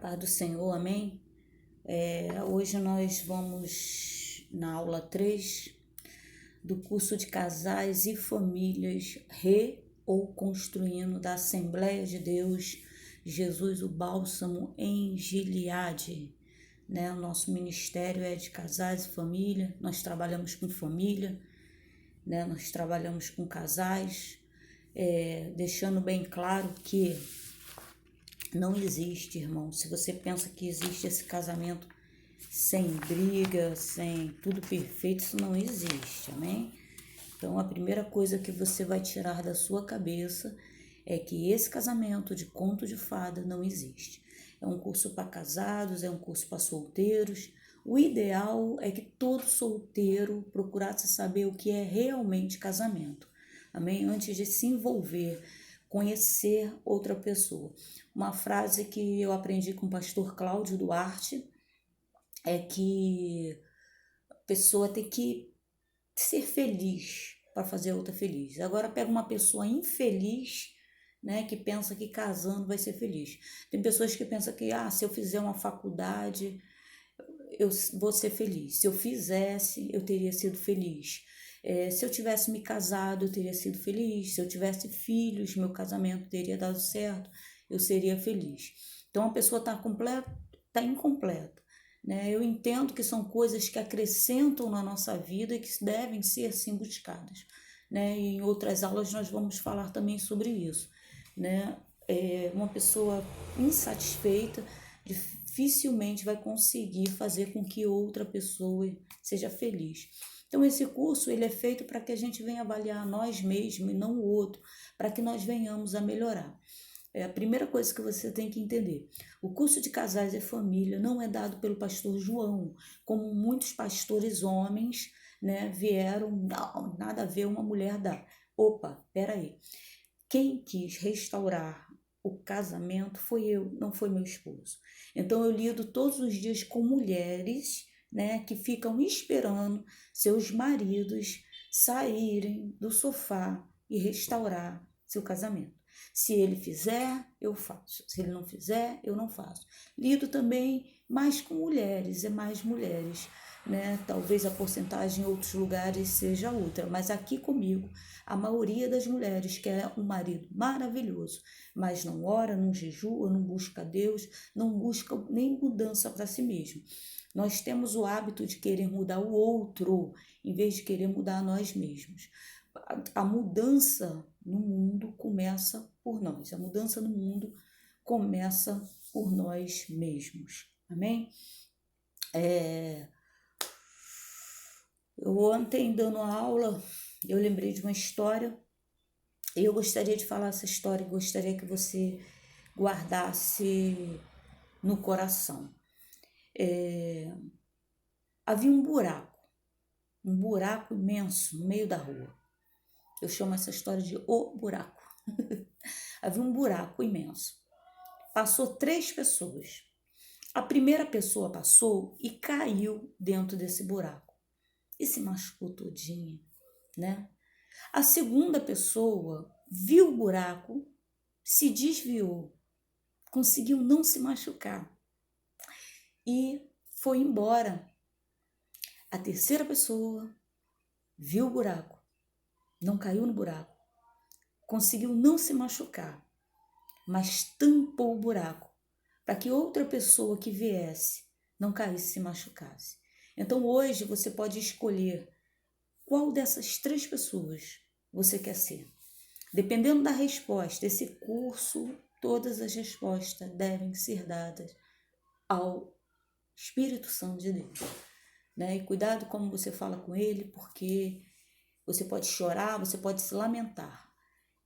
Paz do Senhor, amém? Hoje nós vamos na aula 3 do curso de Casais e Famílias Re ou Construindo da Assembleia de Deus, Jesus o Bálsamo em Gileade. O nosso ministério é de casais e família, nós trabalhamos com família, nós trabalhamos com casais, deixando bem claro que não existe, irmão. Se você pensa que existe esse casamento sem briga, sem tudo perfeito, isso não existe, amém? Então, a primeira coisa que você vai tirar da sua cabeça é que esse casamento de conto de fada não existe. É um curso para casados, é um curso para solteiros. O ideal é que todo solteiro procurasse saber o que é realmente casamento, amém? Antes de se envolver, conhecer outra pessoa. Uma frase que eu aprendi com o pastor Cláudio Duarte é que a pessoa tem que ser feliz para fazer a outra feliz. Agora pega uma pessoa infeliz, que pensa que casando vai ser feliz. Tem pessoas que pensam que se eu fizer uma faculdade, eu vou ser feliz. Se eu fizesse, eu teria sido feliz. Se eu tivesse me casado, eu teria sido feliz. Se eu tivesse filhos, meu casamento teria dado certo, eu seria feliz. Então a pessoa está incompleta. Eu entendo que são coisas que acrescentam na nossa vida e que devem ser sim buscadas. E em outras aulas nós vamos falar também sobre isso. Uma pessoa insatisfeita dificilmente vai conseguir fazer com que outra pessoa seja feliz. Então esse curso ele é feito para que a gente venha avaliar nós mesmos e não o outro, para que nós venhamos a melhorar. É a primeira coisa que você tem que entender. O curso de Casais e Família não é dado pelo pastor João, como muitos pastores homens, vieram, não, nada a ver uma mulher dar. Opa, peraí. Quem quis restaurar o casamento foi eu, não foi meu esposo. Então eu lido todos os dias com mulheres, que ficam esperando seus maridos saírem do sofá e restaurar seu casamento. Se ele fizer, eu faço. Se ele não fizer, eu não faço. Lido também mais com mulheres, mais mulheres. Talvez a porcentagem em outros lugares seja outra, mas aqui comigo, a maioria das mulheres quer um marido maravilhoso, mas não ora, não jejua, não busca Deus, não busca nem mudança para si mesmo. Nós temos o hábito de querer mudar o outro, em vez de querer mudar nós mesmos. A mudança no mundo começa por nós. A mudança no mundo começa por nós mesmos. Amém? Eu ontem, dando aula, eu lembrei de uma história e eu gostaria de falar essa história, gostaria que você guardasse no coração. Havia um buraco imenso no meio da rua. Eu chamo essa história de O Buraco. Havia um buraco imenso. Passou 3 pessoas. A primeira pessoa passou e caiu dentro desse buraco. E se machucou todinha, A segunda pessoa viu o buraco, se desviou, conseguiu não se machucar e foi embora. A terceira pessoa viu o buraco, não caiu no buraco, conseguiu não se machucar, mas tampou o buraco para que outra pessoa que viesse não caísse e se machucasse. Então hoje você pode escolher qual dessas 3 pessoas você quer ser. Dependendo da resposta, esse curso, todas as respostas devem ser dadas ao Espírito Santo de Deus. E cuidado como você fala com ele, porque você pode chorar, você pode se lamentar,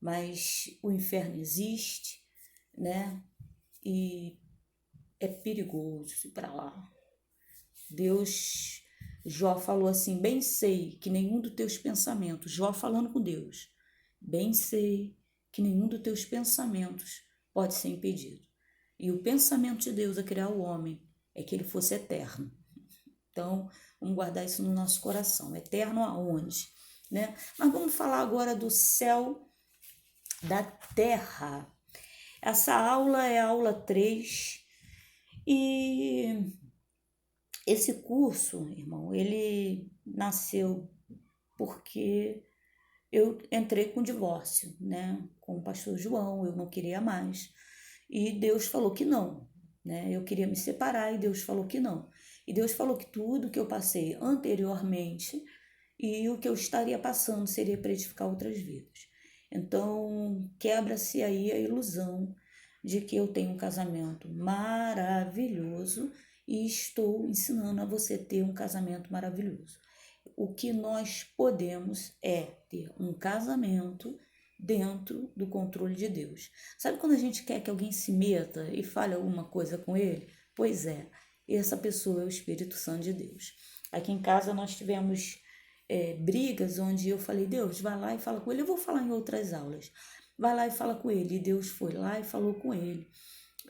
mas o inferno existe, e é perigoso ir para lá. Jó falou assim, bem sei que nenhum dos teus pensamentos, Jó falando com Deus, bem sei que nenhum dos teus pensamentos pode ser impedido. E o pensamento de Deus a criar o homem é que ele fosse eterno. Então, vamos guardar isso no nosso coração. Eterno aonde? Mas vamos falar agora do céu, da terra. Essa aula é a aula 3 E esse curso, irmão, ele nasceu porque eu entrei com divórcio, né? Com o pastor João, eu não queria mais. E Deus falou que não, né? Eu queria me separar e Deus falou que não. E Deus falou que tudo que eu passei anteriormente e o que eu estaria passando seria para edificar outras vidas. Então, quebra-se aí a ilusão de que eu tenho um casamento maravilhoso e estou ensinando a você ter um casamento maravilhoso. O que nós podemos é ter um casamento dentro do controle de Deus. Sabe quando a gente quer que alguém se meta e fale alguma coisa com ele? Pois é, essa pessoa é o Espírito Santo de Deus. Aqui em casa nós tivemos brigas onde eu falei, Deus, vai lá e fala com ele. Eu vou falar em outras aulas. Vai lá e fala com ele. E Deus foi lá e falou com ele,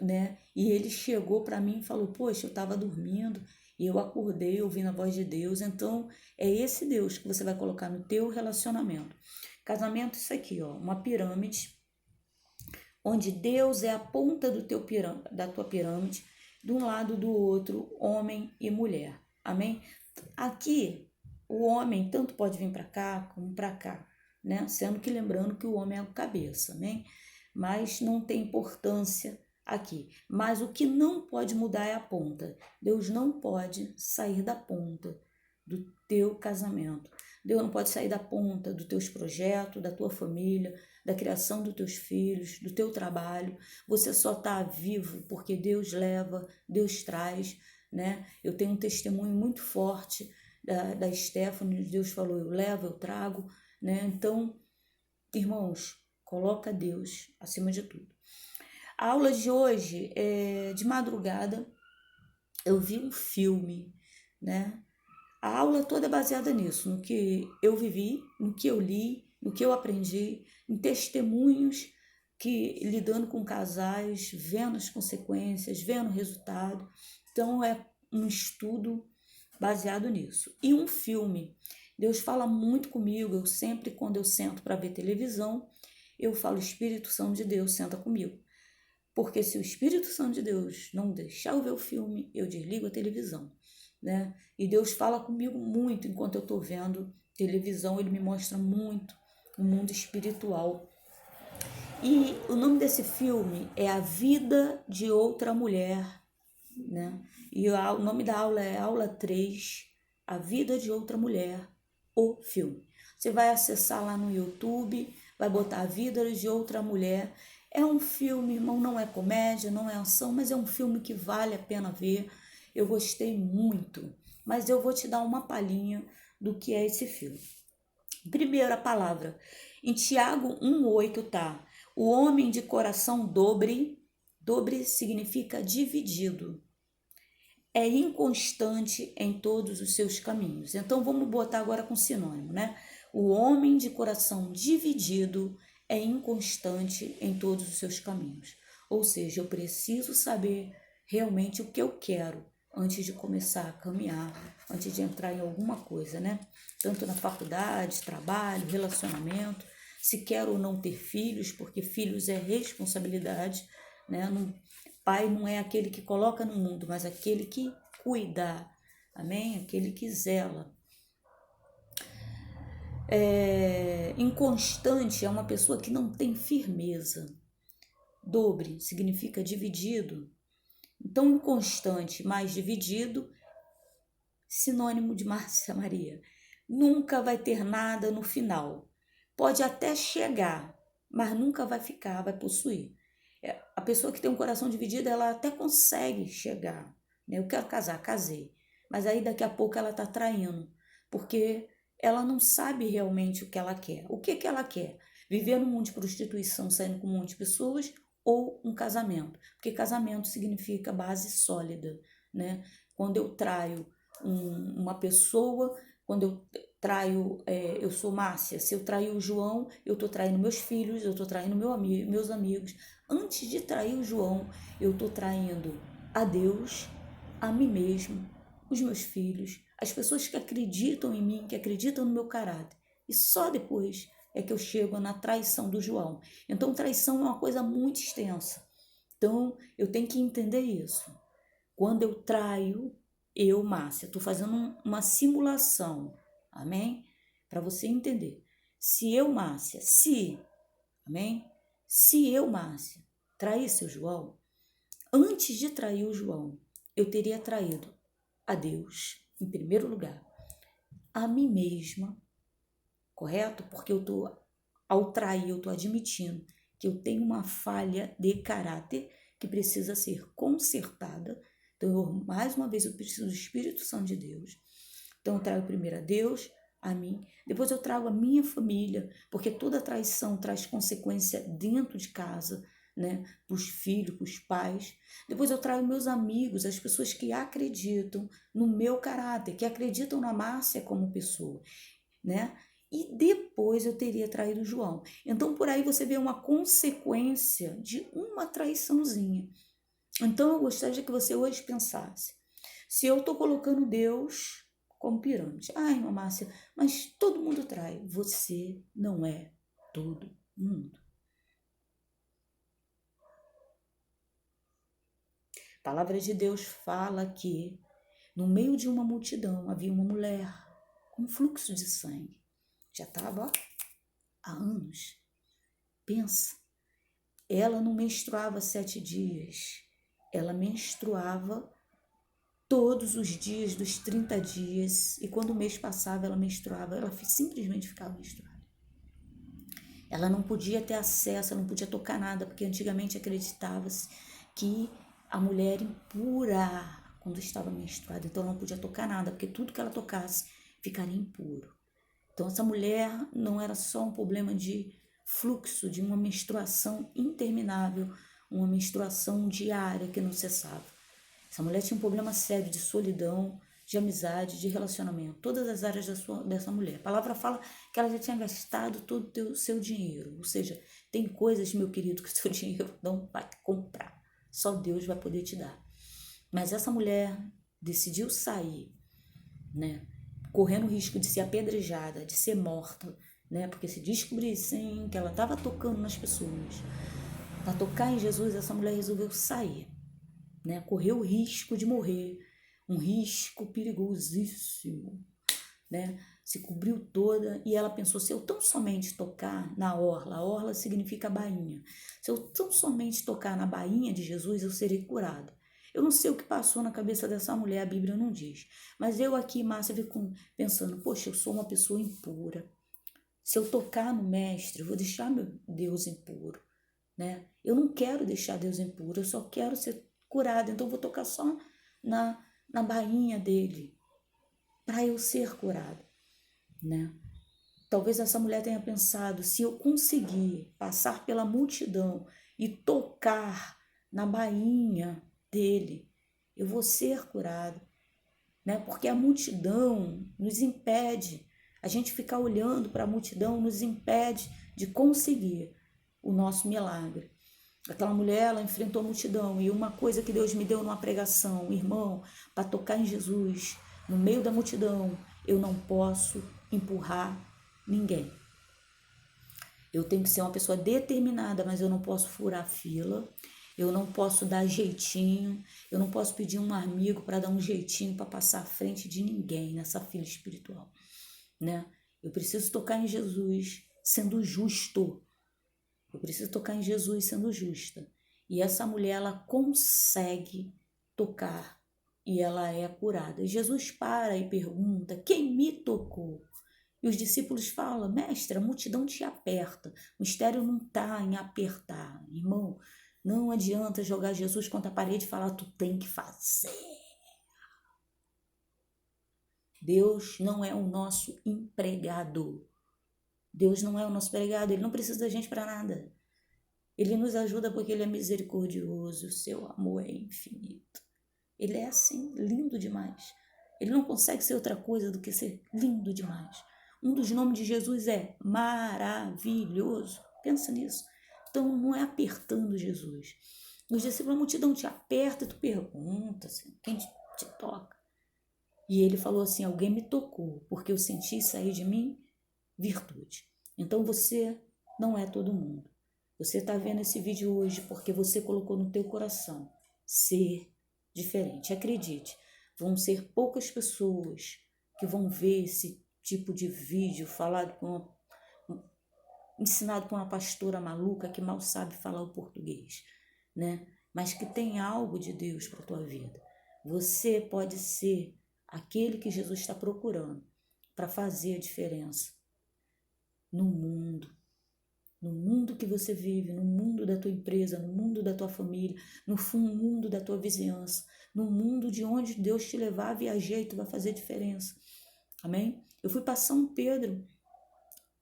né? E ele chegou para mim e falou, poxa, eu estava dormindo e eu acordei ouvindo a voz de Deus. Então, é esse Deus que você vai colocar no teu relacionamento. Casamento, isso aqui, ó, uma pirâmide, onde Deus é a ponta do da tua pirâmide, de um lado do outro, homem e mulher. Amém? Aqui, o homem tanto pode vir para cá como para cá, né? Sendo que lembrando que o homem é o cabeça, amém? Mas não tem importância aqui. Mas o que não pode mudar é a ponta. Deus não pode sair da ponta do teu casamento. Deus não pode sair da ponta dos teus projetos, da tua família, da criação dos teus filhos, do teu trabalho. Você só está vivo porque Deus leva, Deus traz, né? Eu tenho um testemunho muito forte da Stephanie, Deus falou, eu levo, eu trago, né? Então, irmãos, coloca Deus acima de tudo. A aula de hoje, de madrugada, eu vi um filme, né? A aula toda é baseada nisso, no que eu vivi, no que eu li, no que eu aprendi, em testemunhos que lidando com casais, vendo as consequências, vendo o resultado. Então é um estudo baseado nisso. E um filme. Deus fala muito comigo, eu sempre quando eu sento para ver televisão, eu falo Espírito Santo de Deus, senta comigo. Porque se o Espírito Santo de Deus não deixar eu ver o filme, eu desligo a televisão, né? E Deus fala comigo muito enquanto eu estou vendo televisão, ele me mostra muito o mundo espiritual. E o nome desse filme é A Vida de Outra Mulher, né? E o nome da aula é Aula 3, A Vida de Outra Mulher, o filme. Você vai acessar lá no YouTube, vai botar A Vida de Outra Mulher. É um filme, irmão, não é comédia, não é ação, mas é um filme que vale a pena ver. Eu gostei muito, mas eu vou te dar uma palhinha do que é esse filme. Primeira palavra, em Tiago 1,8 tá, o homem de coração dobre, dobre significa dividido, é inconstante em todos os seus caminhos. Então vamos botar agora com sinônimo, né? O homem de coração dividido é inconstante em todos os seus caminhos. Ou seja, eu preciso saber realmente o que eu quero antes de começar a caminhar, antes de entrar em alguma coisa, né? Tanto na faculdade, trabalho, relacionamento, se quero ou não ter filhos, porque filhos é responsabilidade, né? Pai não é aquele que coloca no mundo, mas aquele que cuida, amém? Aquele que zela. Inconstante é uma pessoa que não tem firmeza. Dobre significa dividido. Então, inconstante mais dividido, sinônimo de Márcia Maria. Nunca vai ter nada no final. Pode até chegar, mas nunca vai ficar, vai possuir. A pessoa que tem um coração dividido, ela até consegue chegar, né? Eu quero casar, casei. Mas aí daqui a pouco ela está traindo, porque ela não sabe realmente o que ela quer. O que ela quer? Viver num mundo de prostituição, saindo com um monte de pessoas, ou um casamento? Porque casamento significa base sólida, né? Quando eu traio uma pessoa, quando eu traio, eu sou Márcia, se eu trair o João, eu estou traindo meus filhos, eu estou traindo meus amigos. Antes de trair o João, eu estou traindo a Deus, a mim mesmo, os meus filhos, as pessoas que acreditam em mim, que acreditam no meu caráter. E só depois é que eu chego na traição do João. Então, traição é uma coisa muito extensa. Então, eu tenho que entender isso. Quando eu traio, eu, Márcia, estou fazendo uma simulação, amém? Para você entender. Se eu, Márcia, amém? Se eu, Márcia, traísse o João, antes de trair o João, eu teria traído a Deus, em primeiro lugar, a mim mesma, correto? Porque ao trair, eu estou admitindo que eu tenho uma falha de caráter que precisa ser consertada. Então, mais uma vez, eu preciso do Espírito Santo de Deus. Então, eu trago primeiro a Deus, a mim, depois eu trago a minha família, porque toda traição traz consequência dentro de casa, né? Para os filhos, para os pais. Depois eu trago meus amigos, as pessoas que acreditam no meu caráter, que acreditam na Márcia como pessoa, né? E depois eu teria traído o João. Então, por aí você vê uma consequência de uma traiçãozinha. Então, eu gostaria que você hoje pensasse: se eu estou colocando Deus como pirâmide, ai, irmã Márcia, mas todo mundo trai. Você não é todo mundo. A palavra de Deus fala que no meio de uma multidão havia uma mulher com fluxo de sangue. Já estava há anos. Pensa, ela não menstruava 7 dias, ela menstruava todos os dias dos 30 dias, e quando o mês passava ela menstruava, ela simplesmente ficava menstruada. Ela não podia ter acesso, ela não podia tocar nada, porque antigamente acreditava-se que a mulher impura quando estava menstruada, então ela não podia tocar nada, porque tudo que ela tocasse ficaria impuro. Então essa mulher não era só um problema de fluxo, de uma menstruação interminável, uma menstruação diária que não cessava. Essa mulher tinha um problema sério de solidão, de amizade, de relacionamento, todas as áreas dessa mulher. A palavra fala que ela já tinha gastado todo o seu dinheiro, ou seja, tem coisas, meu querido, que o seu dinheiro não vai comprar, só Deus vai poder te dar. Mas essa mulher decidiu sair, né, correndo o risco de ser apedrejada, de ser morta, né, porque se descobrissem que ela estava tocando nas pessoas, para tocar em Jesus, essa mulher resolveu sair, né, correu o risco de morrer, um risco perigosíssimo, né, se cobriu toda e ela pensou: se eu tão somente tocar na orla, a orla significa bainha, se eu tão somente tocar na bainha de Jesus, eu serei curada. Eu não sei o que passou na cabeça dessa mulher, a Bíblia não diz, mas eu aqui, Márcia, fico pensando: poxa, eu sou uma pessoa impura, se eu tocar no mestre, eu vou deixar meu Deus impuro, né? Eu não quero deixar Deus impuro, eu só quero ser curada, então eu vou tocar só na bainha dele, para eu ser curada, né? Talvez essa mulher tenha pensado: se eu conseguir passar pela multidão e tocar na bainha dele, eu vou ser curada, né? Porque a multidão nos impede, a gente ficar olhando para a multidão nos impede de conseguir o nosso milagre. Aquela mulher, ela enfrentou a multidão, e uma coisa que Deus me deu numa pregação: irmão, para tocar em Jesus, no meio da multidão, eu não posso empurrar ninguém. Eu tenho que ser uma pessoa determinada, mas eu não posso furar fila, eu não posso dar jeitinho, eu não posso pedir um amigo para dar um jeitinho para passar à frente de ninguém nessa fila espiritual, né? Eu preciso tocar em Jesus sendo justo. Eu preciso tocar em Jesus sendo justa. E essa mulher, ela consegue tocar e ela é curada. E Jesus para e pergunta: quem me tocou? E os discípulos falam: mestre, a multidão te aperta. O mistério não está em apertar. Irmão, não adianta jogar Jesus contra a parede e falar: tu tem que fazer. Deus não é o nosso empregado. Deus não é o nosso empregado. Ele não precisa da gente para nada. Ele nos ajuda porque Ele é misericordioso, o seu amor é infinito. Ele é assim, lindo demais. Ele não consegue ser outra coisa do que ser lindo demais. Um dos nomes de Jesus é maravilhoso. Pensa nisso. Então não é apertando Jesus. Os discípulos, a multidão te aperta e tu pergunta assim: quem te toca? E ele falou assim: alguém me tocou, porque eu senti sair de mim virtude. Então você não é todo mundo. Você está vendo esse vídeo hoje porque você colocou no teu coração ser diferente. Acredite, vão ser poucas pessoas que vão ver esse tipo de vídeo ensinado por uma pastora maluca que mal sabe falar o português, né? Mas que tem algo de Deus para a tua vida. Você pode ser aquele que Jesus está procurando para fazer a diferença no mundo que você vive, no mundo da tua empresa, no mundo da tua família, no mundo da tua vizinhança, no mundo de onde Deus te levar, viajar e tu vai fazer diferença. Amém? Eu fui para São Pedro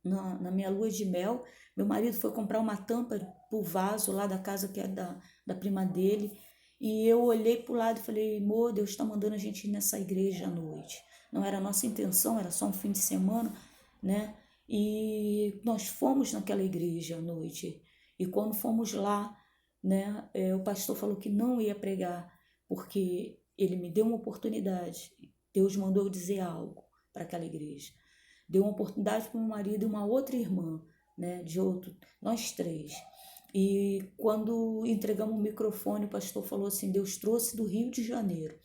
na minha lua de mel. Meu marido foi comprar uma tampa pro vaso lá da casa que é da prima dele. E eu olhei pro lado e falei, amor, Deus está mandando a gente ir nessa igreja à noite. Não era a nossa intenção, era só um fim de semana, né? E nós fomos naquela igreja à noite. E quando fomos lá, né, o pastor falou que não ia pregar, porque ele me deu uma oportunidade. Deus mandou eu dizer algo para aquela igreja. Deu uma oportunidade para o meu marido e uma outra irmã, né, nós três. E quando entregamos o microfone, o pastor falou assim, Deus trouxe do Rio de Janeiro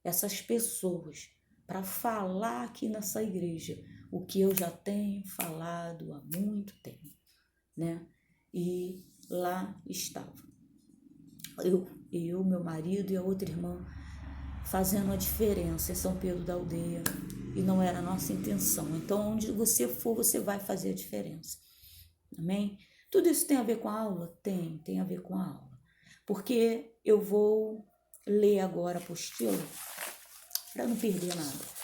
essas pessoas para falar aqui nessa igreja o que eu já tenho falado há muito tempo, né? E lá estava eu, meu marido e a outra irmã fazendo a diferença em São Pedro da Aldeia, e não era a nossa intenção. Então, onde você for, você vai fazer a diferença. Amém? Tudo isso tem a ver com a aula? Tem a ver com a aula. Porque eu vou ler agora a apostila para não perder nada.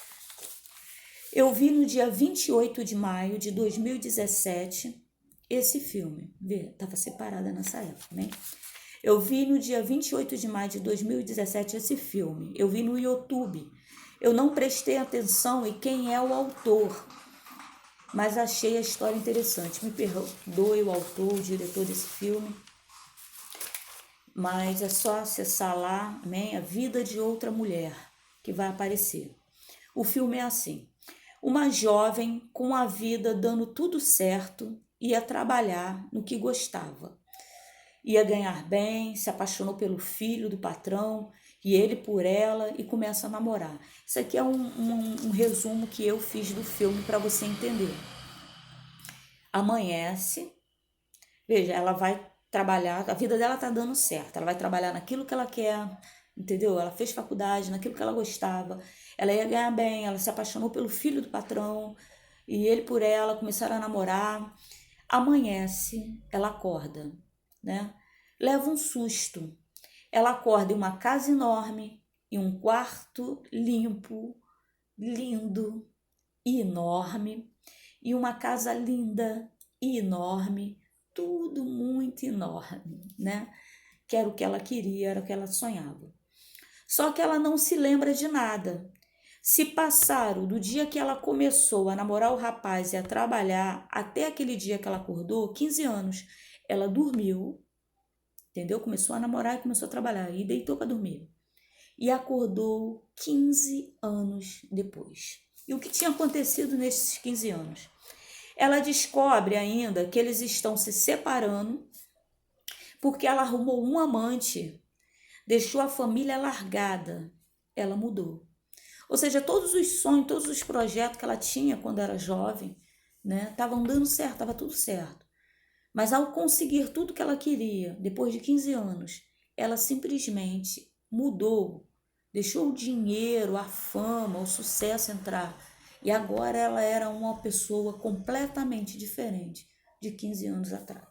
Eu vi no dia 28 de maio de 2017 esse filme. Estava separada nessa época, né? Eu vi no dia 28 de maio de 2017 esse filme. Eu vi no YouTube. Eu não prestei atenção em quem é o autor, mas achei a história interessante. Me perdoe o autor, o diretor desse filme, mas é só acessar lá, amém? A Vida de Outra Mulher, que vai aparecer. O filme é assim. Uma jovem com a vida dando tudo certo ia trabalhar no que gostava. Ia ganhar bem, se apaixonou pelo filho do patrão e ele por ela e começa a namorar. Isso aqui é um resumo que eu fiz do filme para você entender. Amanhece, veja, ela vai trabalhar, a vida dela tá dando certo, ela vai trabalhar naquilo que ela quer, entendeu? Ela fez faculdade, naquilo que ela gostava, ela ia ganhar bem, ela se apaixonou pelo filho do patrão e ele por ela, começaram a namorar. Amanhece, ela acorda, né? Leva um susto. Ela acorda em uma casa enorme, em um quarto limpo, lindo e enorme, e uma casa linda e enorme, tudo muito enorme, né? Que era o que ela queria, era o que ela sonhava. Só que ela não se lembra de nada. Se passaram do dia que ela começou a namorar o rapaz e a trabalhar até aquele dia que ela acordou, 15 anos. Ela dormiu, entendeu? Começou a namorar e começou a trabalhar e deitou para dormir. E acordou 15 anos depois. E o que tinha acontecido nesses 15 anos? Ela descobre ainda que eles estão se separando porque ela arrumou um amante, deixou a família largada, ela mudou. Ou seja, todos os sonhos, todos os projetos que ela tinha quando era jovem, né, estavam dando certo, estava tudo certo. Mas ao conseguir tudo que ela queria, depois de 15 anos, ela simplesmente mudou, deixou o dinheiro, a fama, o sucesso entrar. E agora ela era uma pessoa completamente diferente de 15 anos atrás,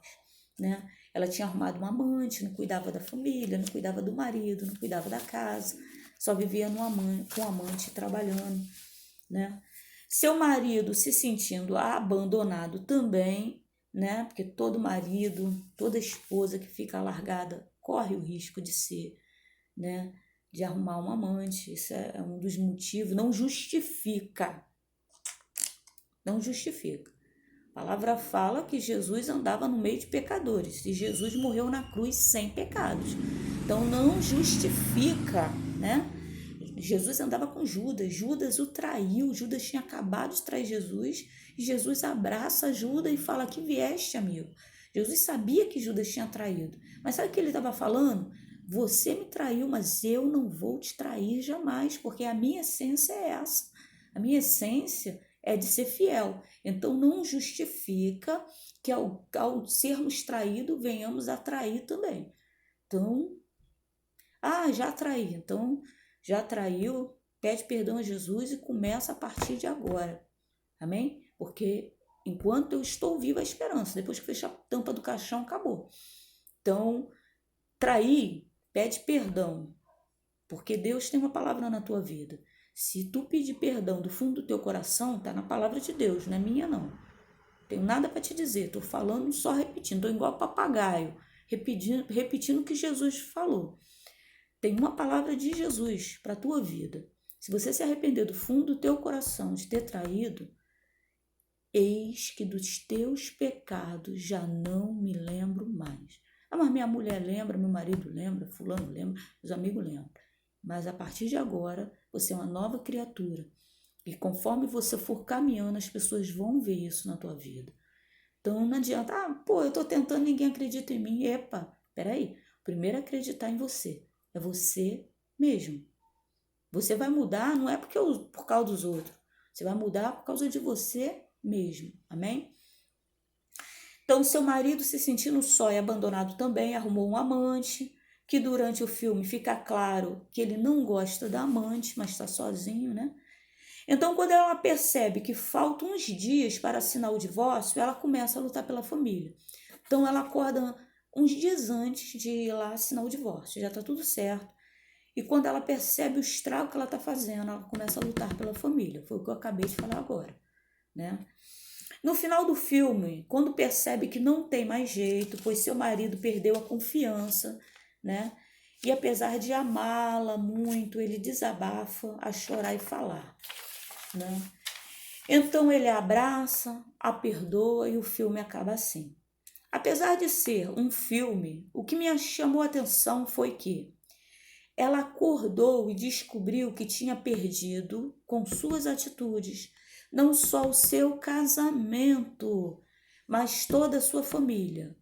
né? Ela tinha arrumado um amante, não cuidava da família, não cuidava do marido, não cuidava da casa, só vivia com o amante trabalhando, né? Seu marido se sentindo abandonado também, né? Porque todo marido, toda esposa que fica largada corre o risco de ser, né? De arrumar um amante. Isso é um dos motivos, não justifica. Não justifica. A palavra fala que Jesus andava no meio de pecadores e Jesus morreu na cruz sem pecados. Então não justifica, né? Jesus andava com Judas, Judas o traiu, Judas tinha acabado de trair Jesus e Jesus abraça Judas e fala: que vieste, amigo. Jesus sabia que Judas tinha traído, mas sabe o que ele estava falando? Você me traiu, mas eu não vou te trair jamais, porque a minha essência é essa. A minha essência é de ser fiel. Então não justifica que ao sermos traídos, venhamos a trair também. Então, já traí. Então, já traiu, pede perdão a Jesus e começa a partir de agora. Amém? Porque enquanto eu estou viva, a esperança. Depois que fecha a tampa do caixão, acabou. Então, trair, pede perdão. Porque Deus tem uma palavra na tua vida. Se tu pedir perdão do fundo do teu coração, tá na palavra de Deus, não é minha não. Tenho nada para te dizer, tô falando só repetindo, tô igual papagaio, repetindo o que Jesus falou. Tem uma palavra de Jesus para a tua vida. Se você se arrepender do fundo do teu coração de ter traído, eis que dos teus pecados já não me lembro mais. Mas minha mulher lembra, meu marido lembra, fulano lembra, meus amigos lembram. Mas a partir de agora, você é uma nova criatura. E conforme você for caminhando, as pessoas vão ver isso na tua vida. Então não adianta, eu tô tentando, ninguém acredita em mim. Epa, peraí. Primeiro é acreditar em você. É você mesmo. Você vai mudar, não é por causa dos outros. Você vai mudar por causa de você mesmo. Amém? Então, seu marido se sentindo só e abandonado também, arrumou um amante, que durante o filme fica claro que ele não gosta da amante, mas está sozinho, né? Então, quando ela percebe que faltam uns dias para assinar o divórcio, ela começa a lutar pela família. Então, ela acorda uns dias antes de ir lá assinar o divórcio, já está tudo certo. E quando ela percebe o estrago que ela está fazendo, ela começa a lutar pela família. Foi o que eu acabei de falar agora, né? No final do filme, quando percebe que não tem mais jeito, pois seu marido perdeu a confiança, né? E apesar de amá-la muito, ele desabafa a chorar e falar, né? Então ele a abraça, a perdoa e o filme acaba assim. Apesar de ser um filme, o que me chamou a atenção foi que ela acordou e descobriu que tinha perdido, com suas atitudes, não só o seu casamento, mas toda a sua família.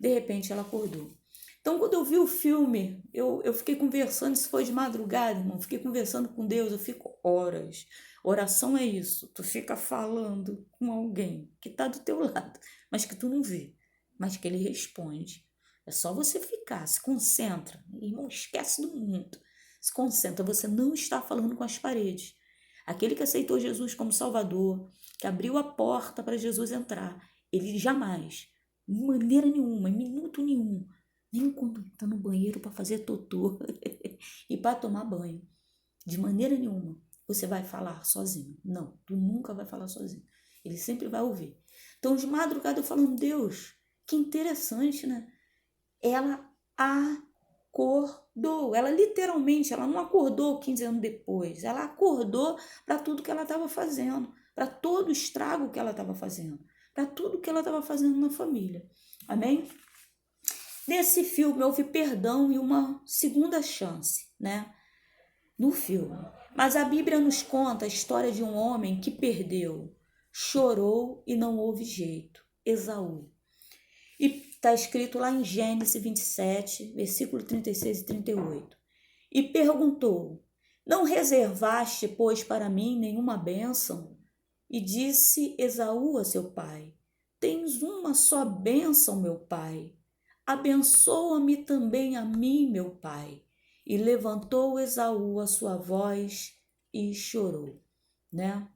De repente ela acordou. Então, quando eu vi o filme, eu fiquei conversando, isso foi de madrugada, irmão, fiquei conversando com Deus, eu fico horas. Oração é isso, tu fica falando com alguém que está do teu lado, mas que tu não vê, mas que ele responde. É só você ficar, se concentra, irmão, esquece do mundo. Se concentra, você não está falando com as paredes. Aquele que aceitou Jesus como Salvador, que abriu a porta para Jesus entrar, ele jamais, de maneira nenhuma, em minuto nenhum, nem quando está no banheiro para fazer totô e para tomar banho, de maneira nenhuma, você vai falar sozinho. Não, tu nunca vai falar sozinho. Ele sempre vai ouvir. Então, de madrugada eu falando, Deus, que interessante, né? Ela acordou. Ela literalmente, ela não acordou 15 anos depois. Ela acordou para tudo que ela estava fazendo, para todo o estrago que ela estava fazendo, para tudo que ela estava fazendo na família. Amém? Nesse filme houve perdão e uma segunda chance, né? No filme. Mas a Bíblia nos conta a história de um homem que perdeu, chorou e não houve jeito. Esaú. E está escrito lá em Gênesis 27, versículo 36 e 38. E perguntou: Não reservaste, pois, para mim nenhuma bênção? E disse Esaú a seu pai: Tens uma só bênção, meu pai. Abençoa-me também a mim, meu pai. E levantou Esaú a sua voz e chorou, né?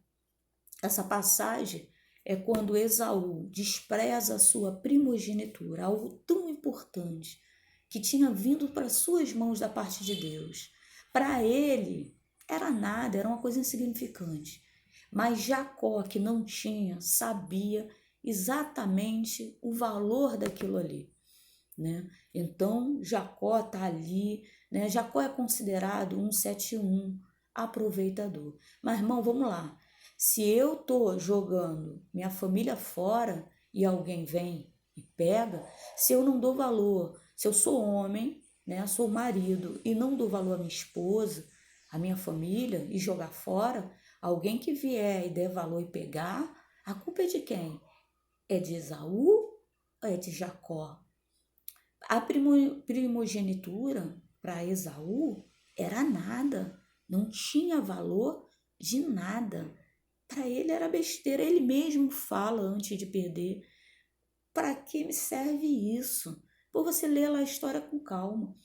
Essa passagem é quando Esaú despreza a sua primogenitura, algo tão importante que tinha vindo para suas mãos da parte de Deus. Para ele era nada, era uma coisa insignificante. Mas Jacó, que não tinha, sabia exatamente o valor daquilo ali, né? Então Jacó está ali, né? Jacó é considerado um 71 aproveitador. Mas irmão, vamos lá. Se eu tô jogando minha família fora e alguém vem e pega, se eu não dou valor, se eu sou homem, né, sou marido e não dou valor à minha esposa, à minha família e jogar fora, alguém que vier e der valor e pegar, a culpa é de quem? É de Esaú ou é de Jacó? A primogenitura para Esaú era nada, não tinha valor de nada. Para ele era besteira, ele mesmo fala antes de perder. Para que me serve isso? Por você ler lá a história com calma.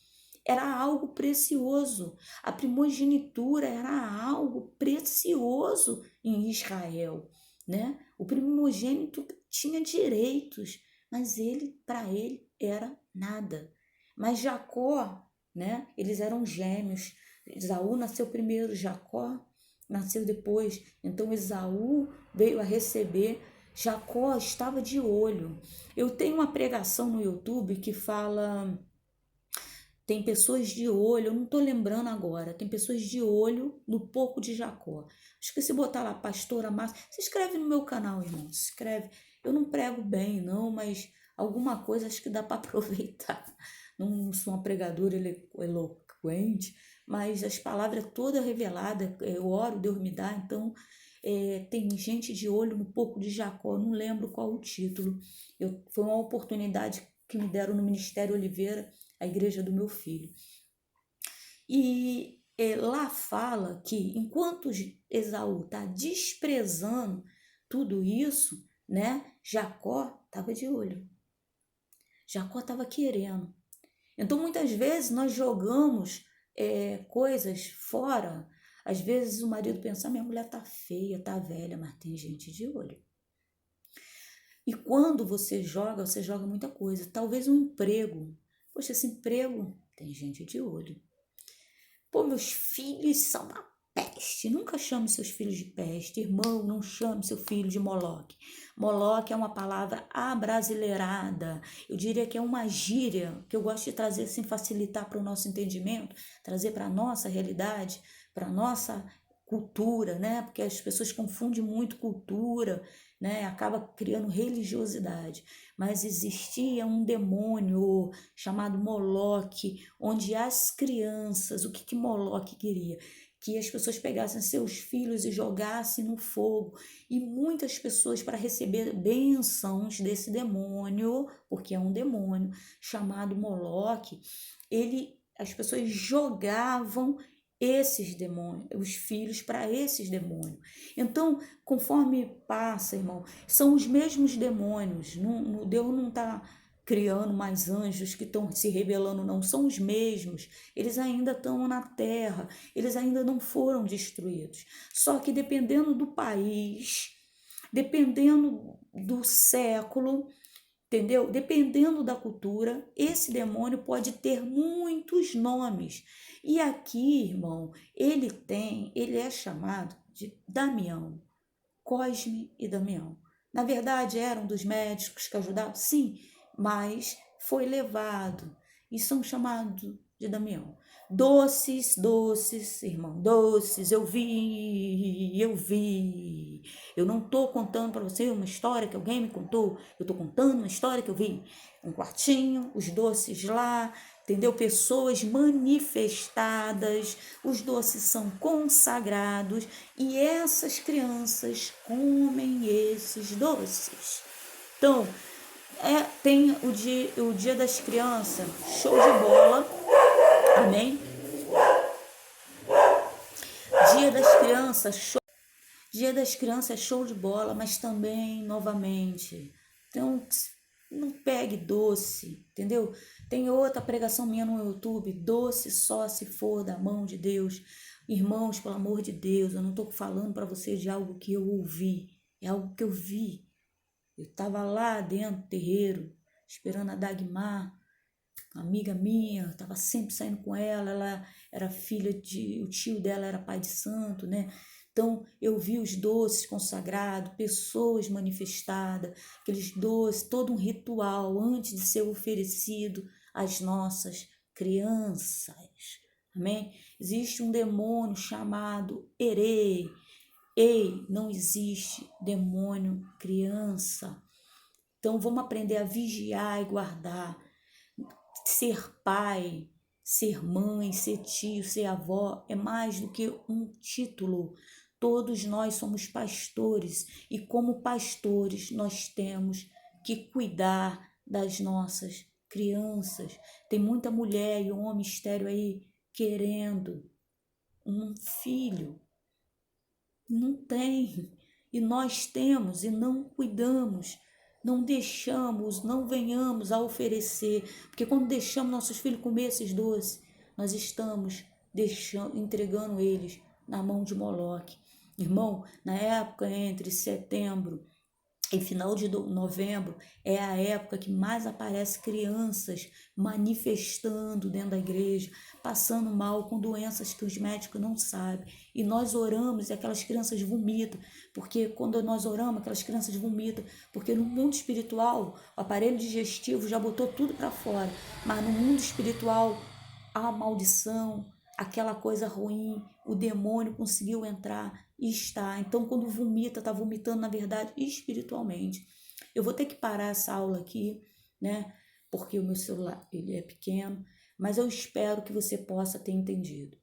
Era algo precioso. A primogenitura era algo precioso em Israel, né? O primogênito tinha direitos, mas para ele era nada. Mas Jacó, né? Eles eram gêmeos. Esaú nasceu primeiro, Jacó nasceu depois. Então Esaú veio a receber. Jacó estava de olho. Eu tenho uma pregação no YouTube que fala, tem pessoas de olho, eu não estou lembrando agora, tem pessoas de olho no pouco de Jacó. Acho que se botar lá, pastora Márcia, se inscreve no meu canal, irmão, se inscreve. Eu não prego bem, não, mas alguma coisa acho que dá para aproveitar. Não sou uma pregadora eloquente, mas as palavras todas reveladas, eu oro, Deus me dá, então tem gente de olho no pouco de Jacó, não lembro qual o título. Foi uma oportunidade que me deram no Ministério Oliveira, a igreja do meu filho. E lá fala que enquanto Esaú está desprezando tudo isso, né, Jacó estava de olho. Jacó estava querendo. Então, muitas vezes, nós jogamos coisas fora. Às vezes, o marido pensa, minha mulher tá feia, tá velha, mas tem gente de olho. E quando você joga muita coisa. Talvez um emprego. Poxa, esse emprego tem gente de olho. Pô, meus filhos são uma peste. Nunca chame seus filhos de peste. Irmão, não chame seu filho de Moloque. Moloque é uma palavra abrasileirada. Eu diria que é uma gíria que eu gosto de trazer assim, facilitar para o nosso entendimento, trazer para a nossa realidade, para a nossa cultura, né? Porque as pessoas confundem muito cultura, né? Acaba criando religiosidade. Mas existia um demônio chamado Moloque, onde as crianças, o que Moloque queria? Que as pessoas pegassem seus filhos e jogassem no fogo. E muitas pessoas, para receber bênçãos desse demônio, porque é um demônio chamado Moloque, as pessoas jogavam esses demônios, os filhos para esses demônios. Então, conforme passa, irmão, são os mesmos demônios. Deus não está criando mais anjos que estão se rebelando, não. São os mesmos. Eles ainda estão na terra. Eles ainda não foram destruídos. Só que dependendo do país, dependendo do século, entendeu? Dependendo da cultura, esse demônio pode ter muitos nomes. E aqui, irmão, ele é chamado de Damião, Cosme e Damião. Na verdade, era um dos médicos que ajudavam, sim, mas foi levado e são chamados de Damião. Doces, doces, irmão, doces, eu vi. Eu não estou contando para você uma história que alguém me contou, eu estou contando uma história que eu vi. Um quartinho, os doces lá, entendeu? Pessoas manifestadas, os doces são consagrados e essas crianças comem esses doces. Então, tem o dia das crianças, show de bola, amém? Dia das crianças, Dia das Crianças, show de bola, mas também, novamente, então, não pegue doce, entendeu? Tem outra pregação minha no YouTube, doce só se for da mão de Deus. Irmãos, pelo amor de Deus, eu não estou falando para vocês de algo que eu ouvi, é algo que eu vi. Eu estava lá dentro do terreiro, esperando a Dagmar, uma amiga minha, estava sempre saindo com ela era filha o tio dela era pai de santo, né? Então, eu vi os doces consagrados, pessoas manifestadas, aqueles doces, todo um ritual antes de ser oferecido às nossas crianças. Amém? Existe um demônio chamado Erê. Ei, não existe demônio criança. Então, vamos aprender a vigiar e guardar. Ser pai, ser mãe, ser tio, ser avó é mais do que um título. Todos nós somos pastores e, como pastores, nós temos que cuidar das nossas crianças. Tem muita mulher e homem estéril aí querendo um filho. Não tem. E nós temos e não cuidamos. Não deixamos, não venhamos a oferecer. Porque quando deixamos nossos filhos comer esses doces, nós estamos entregando eles na mão de Moloque. Irmão, na época entre setembro e final de novembro é a época que mais aparece crianças manifestando dentro da igreja, passando mal com doenças que os médicos não sabem. E nós oramos e aquelas crianças vomitam, porque quando nós oramos, aquelas crianças vomitam, porque no mundo espiritual, o aparelho digestivo já botou tudo para fora, mas no mundo espiritual, a maldição, aquela coisa ruim, o demônio conseguiu entrar e está. Então, quando vomita, está vomitando, na verdade, espiritualmente. Eu vou ter que parar essa aula aqui, né? Porque o meu celular, ele é pequeno, mas eu espero que você possa ter entendido.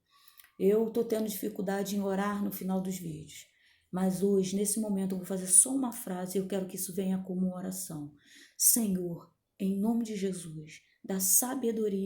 Eu estou tendo dificuldade em orar no final dos vídeos, mas hoje, nesse momento, eu vou fazer só uma frase e eu quero que isso venha como uma oração. Senhor, em nome de Jesus, dá sabedoria